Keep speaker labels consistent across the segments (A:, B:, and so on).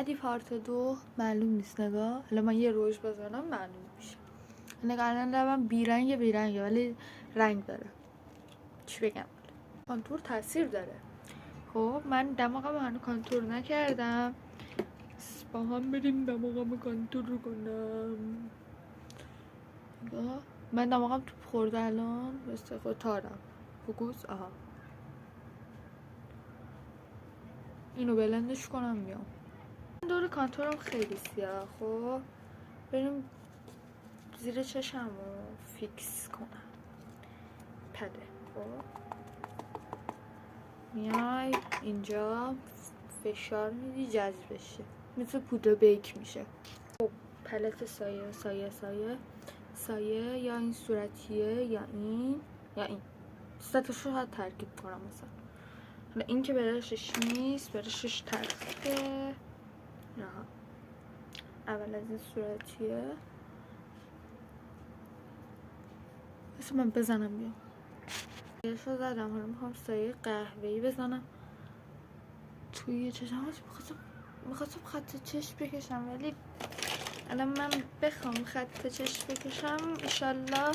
A: بعدی پارت 2 معلوم نیست. نگاه حالا من یه روژ بزنم معلوم میشه. نگاه الان لبم بیرنگه ولی رنگ داره. چی بگم؟ کانتور تاثیر داره. خب من دماغم هنوز کانتور نکردم. با هم بریم دماغم کانتور رو کنم. نگاه من دماغم تو خورده الان. بسته خود تارم فوکوس. آها اینو بلندش کنم میام. دور کانتورم خیلی سیاه. خب بریم زیر چشم رو فیکس کنم. پده. خب میای اینجا فشار میدی جذب بشه، مثل پودر بیک میشه. خب پلت سایه یا این صورتیه یا این ستاشو رو ترکیب کنم. مثلا حالا این که برشش نیست، برشش ترکیبه. اول از این صورتیه مثل من بزنم بیام. یهشو زدم. حالا میخوام سایه قهوه‌ای بزنم توی چشم. میخواستم خط چشم بکشم ولی الان من بخوام خط چشم بکشم انشالله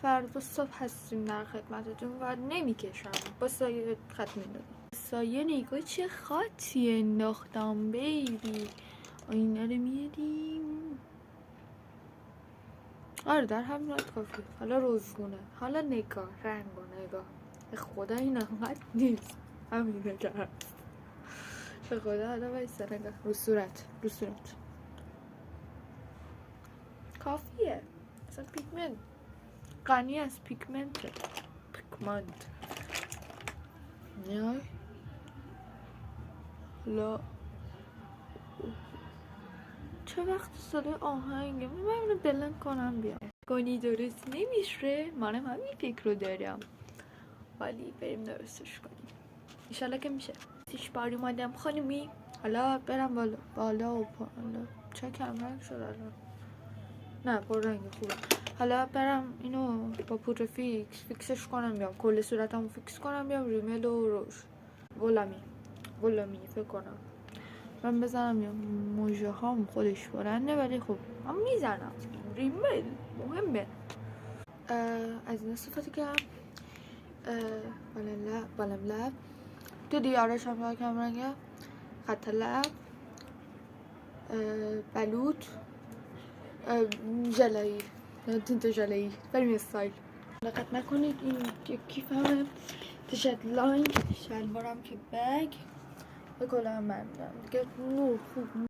A: فردا صبح هستیم در خدمتتون و نمیکشم. با سایه خط میندازم. سایه نگاه چه خطی انداختم بیبی. آینه رو میدیم. آره در همین حد کافیه. حالا روزگونه. حالا نگاه رنگ و نگاه. خدا این انقدر نیست. همین نگاه هست. به خدا حالا بایسته نگاه. رو صورت کافیه. اصلا پیگمنت غنی از پیگمنت. نیای لا چه وقت صدای آهنگه. من اینو بلند کنم بیام. گونی درست نمیشه. منم همین فکر رو دارم ولی بریم درستش کنیم انشالله که میشه. 6 بار اومدم خانمی. حالا برم بالا و بالا. چه کم رنگ شد الان. نه پر رنگ خوبه. حالا برم اینو با پودر فیکسش کنم بیام. کل صورتمو فیکس کنم بیام. ریمل و روژ ولمی فکر کنم من بزنم بیام. موژه هام خودش برنده ولی خب من میزنم. ریمل مهمه. از این استفاده کردم. بالم لب تو دیارش هم یکم رنگه. خط لب بلوط ژلایی تینت ژلایی. بریم استایل. دقت نکنید این کیفمه. تیشرت لاین شلوارم که بگ به کلا من دیگه نور خوب